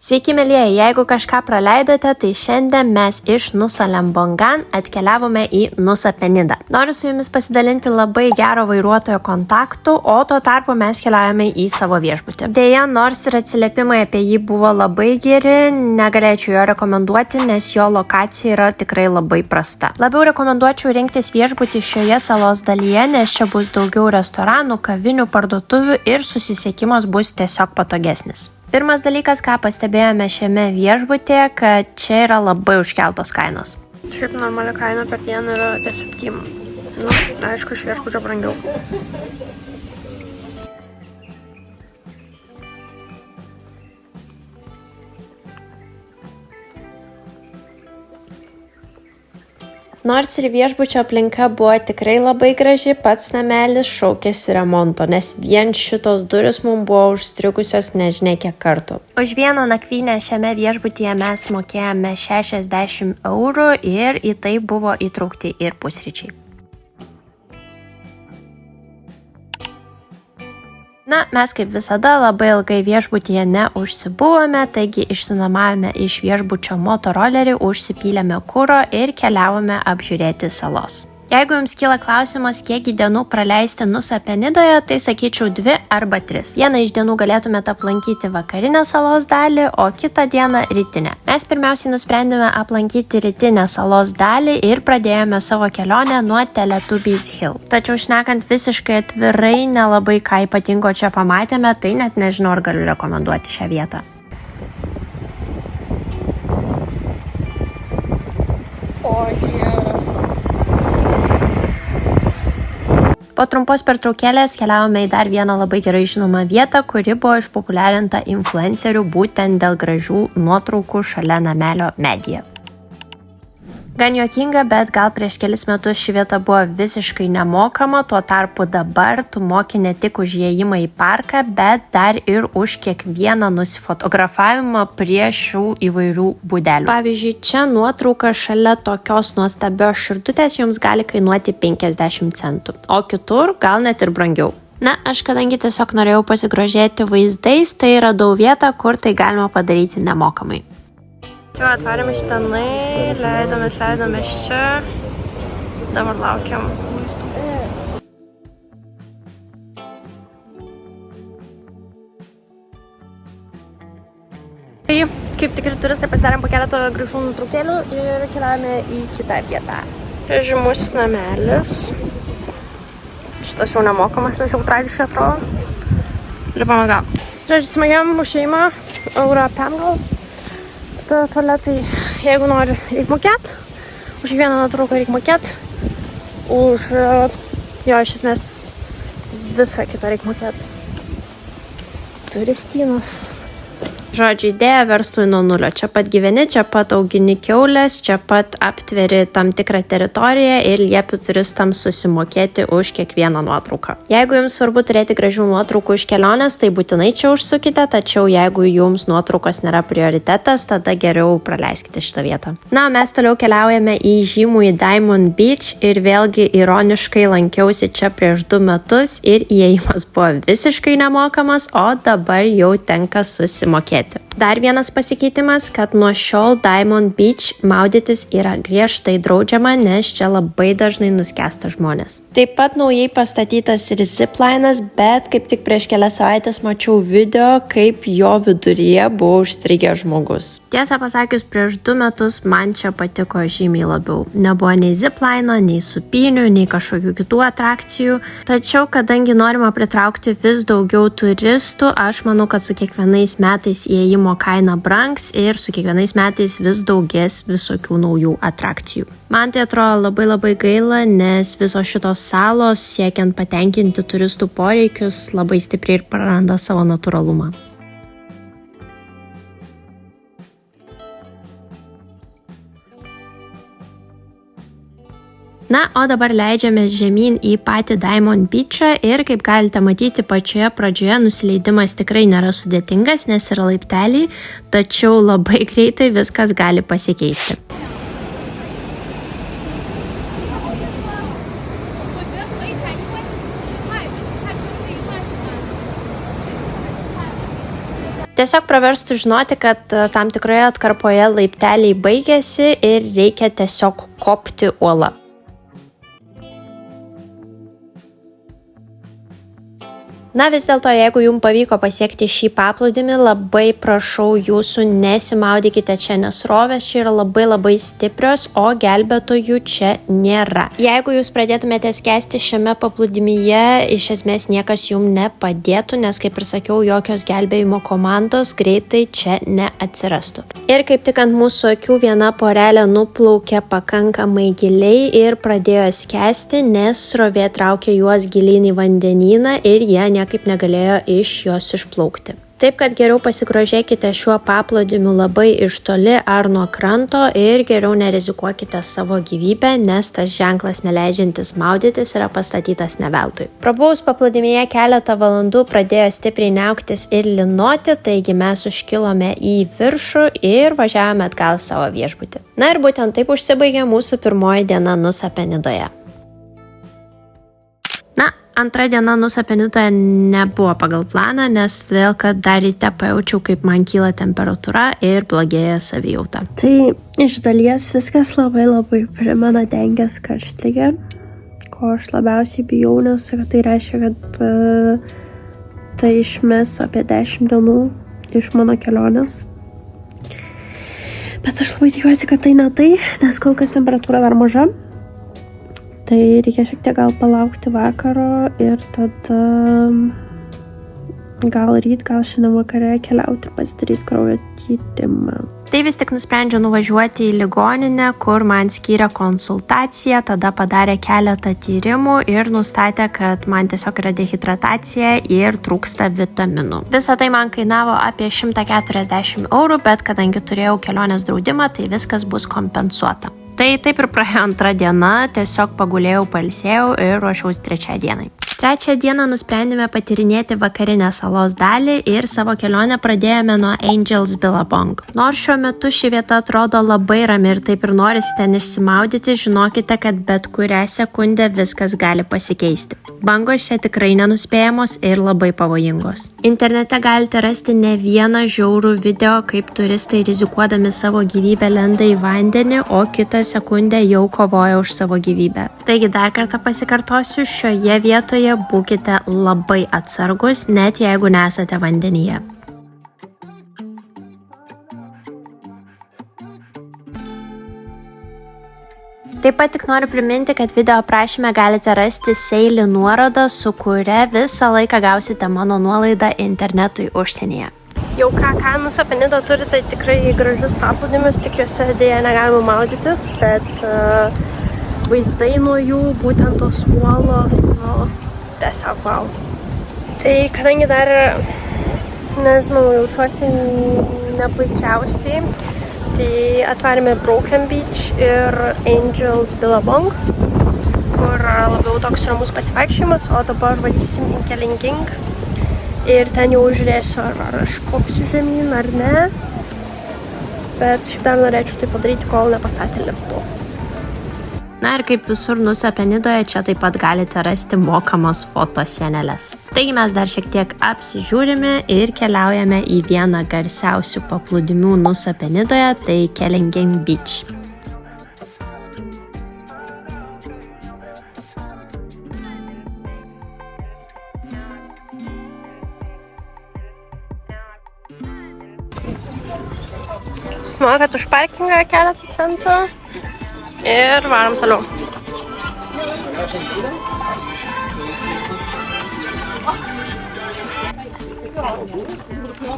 Sveiki, mėlyjeji, jeigu kažką praleidote, tai šiandien mes iš Nusa Lembongan atkeliavome į Nusa Penidą. Noriu su jumis pasidalinti labai gero vairuotojo kontaktų, o tuo tarpu mes keliaujame į savo viešbutį. Deja, nors ir atsiliepimai apie jį buvo labai geri, negalėčiau jo rekomenduoti, nes jo lokacija yra tikrai labai prasta. Labiau rekomenduočiau rinktis viešbutį šioje salos dalyje, nes čia bus daugiau restoranų, kavinių, parduotuvių ir susisiekimas bus tiesiog patogesnis. Pirmas dalykas, ką pastebėjome šiame viešbutyje, kad čia yra labai užkeltos kainos. Šiaip normali kaina per dieną yra apie 7. Aišku, iš viešbučio brangiau. Nors ir viešbučio aplinka buvo tikrai labai graži, pats namelis šaukėsi remonto, nes vien šitos duris mums buvo užstrigusios nežinia kiek kartų. Už vieną nakvynę šiame viešbutyje mes mokėjome 60 eurų ir į tai buvo įtraukti ir pusryčiai. Na, mes kaip visada labai ilgai viešbutyje neužsibuvome, taigi išsinuomavome iš viešbučio motorolerį, užsipylėme kuro ir keliavome apžiūrėti salos. Jeigu jums kyla klausimas, kiek dienų praleisti Nusa Penidoje, tai sakyčiau 2 arba 3. Vieną iš dienų galėtumėte aplankyti vakarinę salos dalį, o kitą dieną rytinę. Mes pirmiausiai nusprendėme aplankyti rytinę salos dalį ir pradėjome savo kelionę nuo Teletubbies Hill. Tačiau šnekant visiškai atvirai, nelabai ką ypatingo čia pamatėme, tai net nežinau, ar galiu rekomenduoti šią vietą. Po trumpos pertraukėlės keliavome į dar vieną labai gerai žinomą vietą, kuri buvo išpopuliarinta influencerių būtent dėl gražių nuotraukų šalia namelio medyje. Gan juokinga, bet gal prieš kelis metus ši vieta buvo visiškai nemokama, tuo tarpu dabar tu moki ne tik už įėjimą į parką, bet dar ir už kiekvieną nusifotografavimą prie šių įvairių būdelių. Pavyzdžiui, čia nuotrauka šalia tokios nuostabios širdutės jums gali kainuoti 50 centų, o kitur gal net ir brangiau. Na, aš kadangi tiesiog norėjau pasigrožėti vaizdais, tai radau vietą, kur tai galima padaryti nemokamai. Čia atvarėme šitanai, leidomės čia, dabar laukiam. Tai, kaip tikri turistai, pasidarėm po keletą gražių nuotraukėlių ir keliavome į kitą vietą. Čia žymus namelis. Šitas jau nemokamas, nes jau tragiškai atrodo. Lipame gal. Čia smagiam už šeimą, eurą gal. Tualetai, jeigu nori, reikia mokėti. Už vieną nuotrauką reikia mokėti. Už iš esmės visą kitą reikia mokėti. Turistynas. Žodžiu, idėja verslui nuo nulio. Čia pat gyveni, čia pat augini kiaulės, čia pat aptveri tam tikrą teritoriją ir liepi turistams susimokėti už kiekvieną nuotrauką. Jeigu jums svarbu turėti gražių nuotraukų iš kelionės, tai būtinai čia užsukite, tačiau jeigu jums nuotraukos nėra prioritetas, tada geriau praleiskite šitą vietą. Na, mes toliau keliaujame į žymųjį Diamond Beach ir vėlgi ironiškai lankiausi čia prieš 2 metus ir įėjimas buvo visiškai nemokamas, o dabar jau tenka susimokėti. Dar vienas pasikeitimas, kad nuo šiol Diamond Beach maudytis yra griežtai draudžiama, nes čia labai dažnai nuskęsta žmonės. Taip pat naujai pastatytas ir ziplinas, bet kaip tik prieš kelias savaitės mačiau video, kaip jo viduryje buvo užstrigęs žmogus. Tiesą pasakius, prieš 2 metus man čia patiko žymiai labiau. Nebuvo nei ziplino, nei supynių, nei kažkokių kitų atrakcijų. Tačiau, kadangi norima pritraukti vis daugiau turistų, aš manau, kad su kiekvienais metais įėjimo kaina brangs ir su kiekvienais metais vis daugės visokių naujų atrakcijų. Man tai atrodo labai gaila, nes visos šitos salos siekiant patenkinti turistų poreikius labai stipriai ir praranda savo natūralumą. Na, o dabar leidžiamės žemyn į patį Diamond Beach'ą ir kaip galite matyti pačioje pradžioje nusileidimas tikrai nėra sudėtingas, nes yra laipteliai, tačiau labai greitai viskas gali pasikeisti. Tiesiog praverstų žinoti, kad tam tikroje atkarpoje laipteliai baigėsi ir reikia tiesiog kopti uolą. Na vis dėlto, jeigu jums pavyko pasiekti šį paplūdimį, labai prašau jūsų nesimaudykite čia, nes srovės čia yra labai stiprios, o gelbėtojų čia nėra. Jeigu jūs pradėtumėte skęsti šiame paplūdimyje, iš esmės niekas jums nepadėtų, nes kaip ir sakiau, jokios gelbėjimo komandos greitai čia neatsirastų. Ir kaip tik ant mūsų akių viena porelė nuplaukė pakankamai giliai ir pradėjo skęsti, nes srovė traukė juos gilyn į vandenyną ir jie kaip negalėjo iš jos išplaukti. Taip, kad geriau pasigrožėkite šiuo paplūdimiu labai iš toli ar nuo kranto ir geriau nerizikuokite savo gyvybę, nes tas ženklas neleidžiantis maudytis yra pastatytas ne veltui. Prabuvus paplūdimyje keletą valandų pradėjo stipriai niauktis ir lynoti, taigi mes užkilome į viršų ir važiavome atgal savo viešbutį. Na ir būtent taip užsibaigė mūsų pirmoji diena Nusa Penidoje. Antra diena Nusa Penidoje nebuvo pagal planą, nes todėl, kad dar ryte pajaučiau, kaip man kyla temperatūra ir blogėja savijauta. Tai iš dalies viskas labai primena dengės karštligę, ko aš labiausiai bijau, nes tai reiškia, kad tai išmes apie 10 dienų iš mano kelionės. Bet aš labai tikiuosi, kad tai ne tai, nes kol kas temperatūra dar maža. Tai reikia šiek tiek gal palaukti vakaro ir tada gal ryt, gal šiandien vakare keliauti ir pasidaryti kraujo tyrimą. Tai vis tik nusprendžiau nuvažiuoti į ligoninę, kur man skyrė konsultaciją, tada padarė keletą tyrimų ir nustatė, kad man tiesiog yra dehidratacija ir trūksta vitaminų. Visą tai man kainavo apie 140 €, bet kadangi turėjau kelionės draudimą, tai viskas bus kompensuota. Tai taip ir praėjo antra diena, tiesiog pagulėjau, pailsėjau ir ruošiausi trečiai dienai. Trečią dieną nusprendėme patyrinėti vakarinę salos dalį ir savo kelionę pradėjome nuo Angels Billabong. Nors šiuo metu ši vieta atrodo labai rami ir taip ir norisi ten išsimaudyti, žinokite, kad bet kurią sekundę viskas gali pasikeisti. Bangos čia tikrai nenuspėjamos ir labai pavojingos. Internete galite rasti ne vieną žiaurų video, kaip turistai rizikuodami savo gyvybę lenda į vandenį, o kitą sekundę jau kovoja už savo gyvybę. Taigi dar kartą pasikartosiu, šioje vietoje būkite labai atsargus, net jeigu nesate vandenyje. Taip pat tik noriu priminti, kad video aprašyme galite rasti seilį nuorodą, su kuria visą laiką gausite mano nuolaidą internetui užsienyje. Jau ką Nusa Penida turi, tai tikrai gražius paplūdimius, tik juose dėja negalima maudytis, bet vaizdai nuo jų, būtent tos uolos, tiesiog wow. Tai kadangi dar, nežinau, jaučiuosi nepuikiausiai, tai atvarėme Broken Beach ir Angels Billabong, kur labiau toks ramus pasivaikščiojimas, o dabar valysim į Kelinging. Ir ten jau žiūrėsiu, ar aš kopsiu žemyn, ar ne. Bet šiaip dar norėčiau tai padaryti, kol nepastatė liftų. Na ir kaip visur Nusa Penidoje, čia taip pat galite rasti mokamos fotosienelės. Taigi mes dar šiek tiek apsižiūrime ir keliaujame į vieną garsiausių paplūdimių Nusa Penidoje, tai Kelinging Beach. Sumokat už parkingą keletą centų ir varom toliau.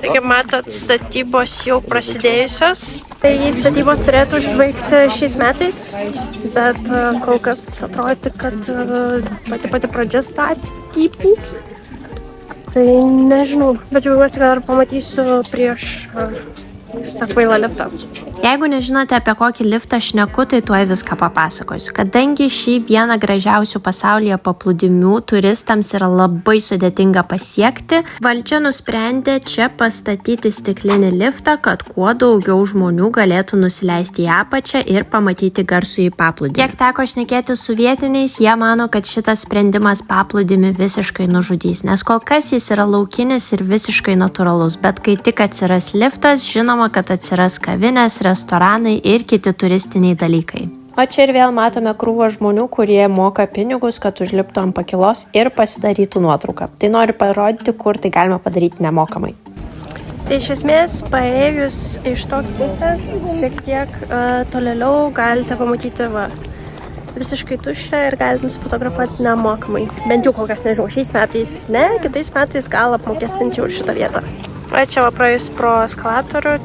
Taigi matot, statybos jau prasidėjusios. Tai statybos turėtų užsibaigti šiais metais, bet kol kas atrodo, kad pati pradžia statybų. Tai nežinau, bet džiaugiuosi, kad dar pamatysiu prieš šitą kvailą liftą. Jeigu nežinote, apie kokį liftą šneku, tai tuoj viską papasakosiu. Kadangi šį vieną gražiausių pasaulyje paplūdimių turistams yra labai sudėtinga pasiekti, valdžia nusprendė čia pastatyti stiklinį liftą, kad kuo daugiau žmonių galėtų nusileisti į apačią ir pamatyti garsų į paplūdimį. Kiek teko šnekėti su vietiniais, jie mano, kad šitas sprendimas paplūdimį visiškai nužudys, nes kol kas jis yra laukinis ir visiškai natūralus, bet kai tik atsiras liftas, žinoma, kad atsiras kavinės, restoranai ir kiti turistiniai dalykai. O čia ir vėl matome krūvą žmonių, kurie moka pinigus, kad užliptų ant pakilos ir pasidarytų nuotrauką. Tai noriu parodyti, kur tai galima padaryti nemokamai. Tai iš esmės, paėjus iš tos pusės, šiek tiek tolėliau galite pamatyti visiškai tuščią ir galite nusifotografuoti nemokamai. Bent jau kol kas nežinau, šiais metais ne, kitais metais gal apmokestins jau šitą vietą. O čia praėjus pro eskalatorių,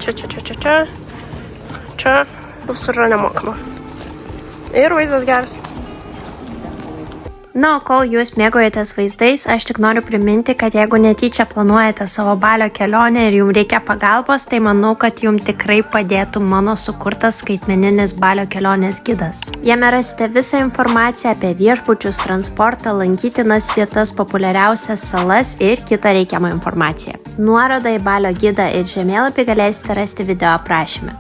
čia visur yra nemokama. Ir vaizdas geras. Na, o kol jūs mėgaujatės vaizdais, aš tik noriu priminti, kad jeigu netyčia planuojate savo balio kelionę ir jums reikia pagalbos, tai manau, kad jums tikrai padėtų mano sukurtas skaitmeninis balio kelionės gidas. Jame rasite visą informaciją apie viešbučius, transportą, lankytinas vietas, populiariausias salas ir kitą reikiamą informaciją. Nuorodą į balio gidą ir žemėlapį galėsite rasti video aprašyme.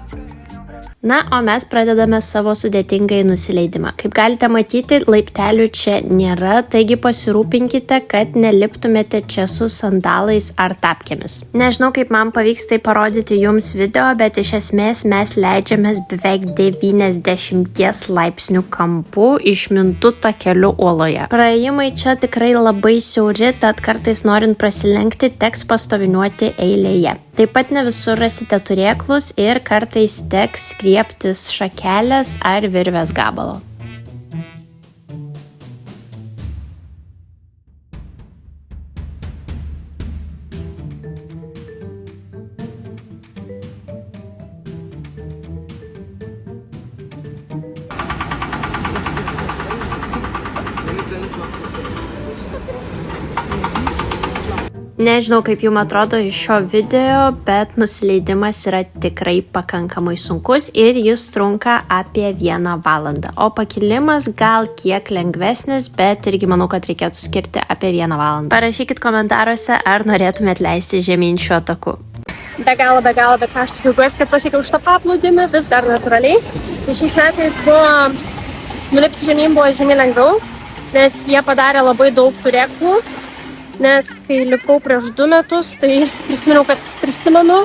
Na, o mes pradedame savo sudėtingai nusileidimą. Kaip galite matyti, laiptelių čia nėra, taigi pasirūpinkite, kad neliptumėte čia su sandalais ar tapkėmis. Nežinau, kaip man pavyks tai parodyti jums video, bet iš esmės mes leidžiamės beveik 90 laipsnių kampu išmintu takeliu uoloje. Praėjimai čia tikrai labai siauri, tad kartais norint prasilenkti, teks pastoviniuoti eilėje. Taip pat ne visur rasite turėklus ir kartais teks griebtis šakelės ar virvės gabalo. Nežinau, kaip jums atrodo iš šio video, bet nusileidimas yra tikrai pakankamai sunkus ir jis trunka apie 1 valandą. O pakilimas gal kiek lengvesnis, bet irgi manau, kad reikėtų skirti apie 1 valandą. Parašykit komentaruose, ar norėtumėt leisti žemyn šiuo taku. Be galo, bet aš tikiuosi, kad pasiekiau šitą paplūdimį vis dar natūraliai. Tai šiais metais nulipti žemyn buvo žymiai lengviau, nes jie padarė labai daug turėklų. Nes kai lipau prieš 2 metus, tai prisimenu,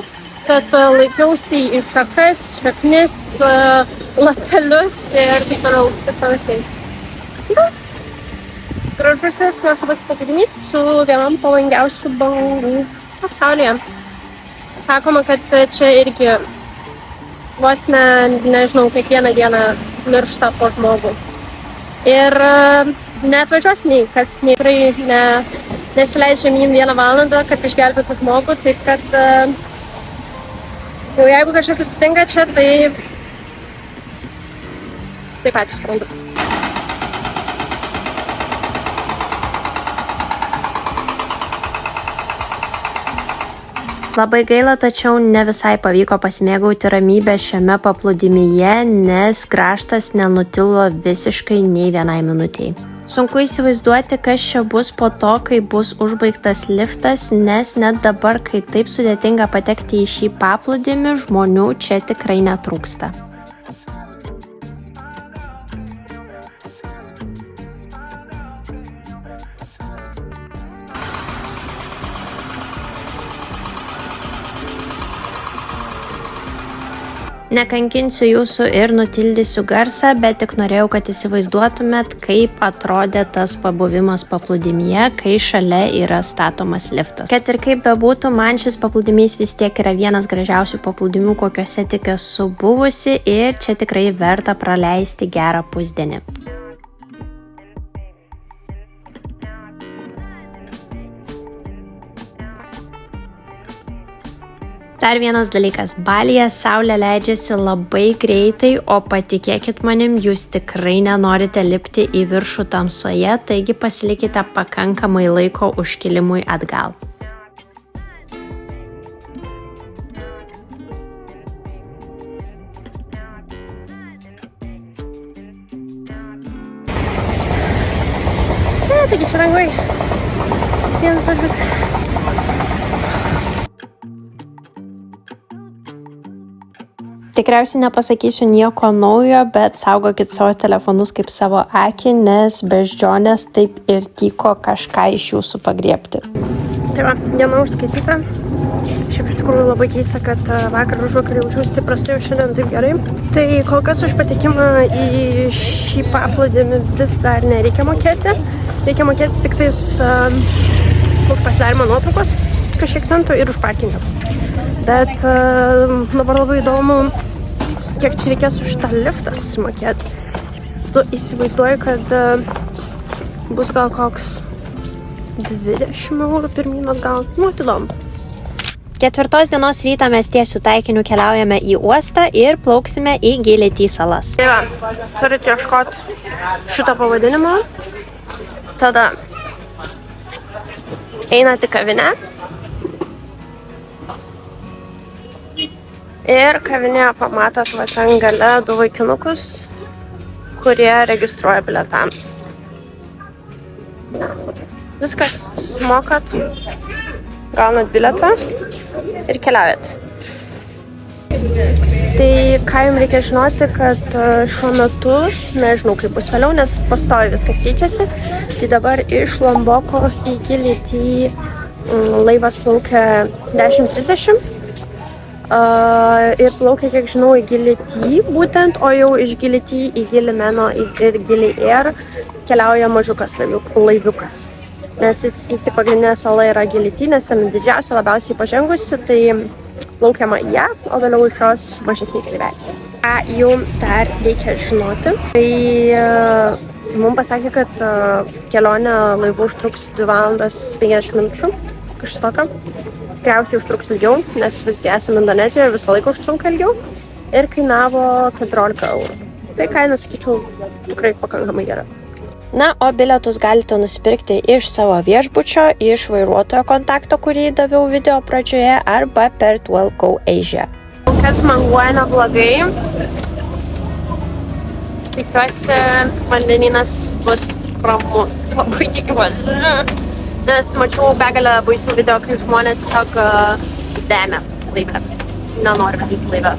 kad laikiausi į šakas, šaknis, lapelius ir taip toliau. Gražusis nuostabus paplūdimys su vienam pavojingiausių bangų pasaulyje. Sakoma, kad čia irgi vos nežinau, kiekvieną dieną miršta po žmogų. Ir neatvažiuos nei kas tikrai nesileidžia žemyn 1 valandą, kad išgelbėtų žmogų, tai kad jau jeigu kažkas atsitinka čia, tai patys suprantu. Labai gaila, tačiau ne visai pavyko pasimėgauti ramybę šiame paplūdimyje, nes kraštas nenutilo visiškai nei vienai minutei. Sunku įsivaizduoti, kas čia bus po to, kai bus užbaigtas liftas, nes net dabar, kai taip sudėtinga patekti į šį paplūdimį, žmonių čia tikrai netrūksta. Nekankinsiu jūsų ir nutildysiu garsą, bet tik norėjau, kad įsivaizduotumėt, kaip atrodė tas pabuvimas paplūdimyje, kai šalia yra statomas liftas. Kad ir kaip bebūtų, man šis paplūdimys vis tiek yra vienas gražiausių paplūdimių, kokiuose tik esu buvusi, ir čia tikrai verta praleisti gerą pusdienį. Dar vienas dalykas, Balyje saulė leidžiasi labai greitai, o patikėkit manim, jūs tikrai nenorite lipti į viršų tamsoje, taigi pasilikite pakankamai laiko užkilimui atgal. taigi čia lengvai. Vienas dar viskas. Tikriausiai nepasakysiu nieko naujo, bet saugokit savo telefonus kaip savo akį, nes beždžionės taip ir tyko kažką iš jūsų pagriebti. Tai va, diena užskaityta. Šiaip iš tikrųjų labai keista, kad vakar užvakar jaučiausi taip prastai, o šiandien taip gerai. Tai kol kas už patekimą į šį paplūdimį vis dar nereikia mokėti. Reikia mokėti tik tais už pasidarymą nuotraukos, kažkiek centų ir už parkingą. Bet dabar labai įdomu, kiek čia reikės už tą liftą susimokėti. Įsivaizduoju, kad bus gal koks 20 eurų pirmyn atgal. Nu, atidom. 4 dienos rytą mes tiesiu taikiniu keliaujame į uostą ir plauksime į Gili-T salas. Tai va, turite ieškoti šito pavadinimo. Tada einate į kavinę. Ir kavinėje pamatot va ten gale 2 vaikinukus, kurie registruoja bilietams. Viskas, sumokat, gaunat bilietą ir keliaujat. Tai ką jums reikia žinoti, kad šiuo metu, nežinau kaip bus vėliau, nes pastoviai viskas keičiasi, tai dabar iš Lomboko į Gili-T laivas plaukia 10:30. Ir plaukia, kiek žinau, į Gili-T būtent, o jau iš Gili-T į Gili-Meno ir Gili-Air keliauja mažiukas laiviukas. Nes vis tik pagrindinė sala yra Gili-T, nes didžiausia, labiausiai pažengusi, tai plaukiama į JAV, o vėliau iš jos mažesniais laiveliais. Ką jums dar reikia žinoti? Tai mums pasakė, kad kelionė laivu užtruks 2 valandas 50 minučių, kažkas tokio. Tikriausiai užtruks ilgiau, nes visgi esame Indonezijoje, visą laiką užtrunka ilgiau ir kainavo 14 eurų. Tai kaina, sakyčiau, tikrai pakankamai gera. Na, o bilietus galite nusipirkti iš savo viešbučio, iš vairuotojo kontakto, kurį daviau video pradžioje, arba per Twelve Asia. Kas manguoja neblogai. Tikiuosi, vandenynas bus ramus. Labai tikiuosi. Nes mačiau begalę baisių video, kai žmonės tiesiog vemia laive. Nenori vykti laive.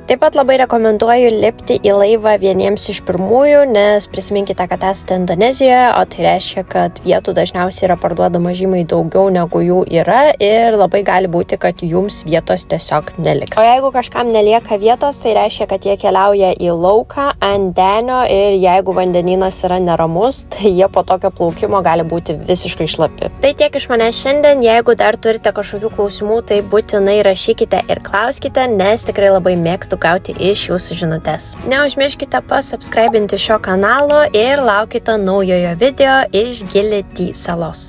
Taip pat labai rekomenduoju lipti į laivą vieniems iš pirmųjų, nes prisiminkite, kad esate Indonezijoje, o tai reiškia, kad vietų dažniausiai yra parduodama žymiai daugiau negu jų yra ir labai gali būti, kad jums vietos tiesiog neliks. O jeigu kažkam nelieka vietos, tai reiškia, kad jie keliauja į lauką ant denio ir jeigu vandenynas yra neramus, tai jie po tokio plaukimo gali būti visiškai šlapi. Tai tiek iš manęs šiandien, jeigu dar turite kažkokių klausimų, tai būtinai rašykite ir klauskite, nes tikrai labai mėgstu gauti iš jūsų žinutes. Neužmirškite pasubscribinti šio kanalo ir laukite naujojo video iš Gili-T salos.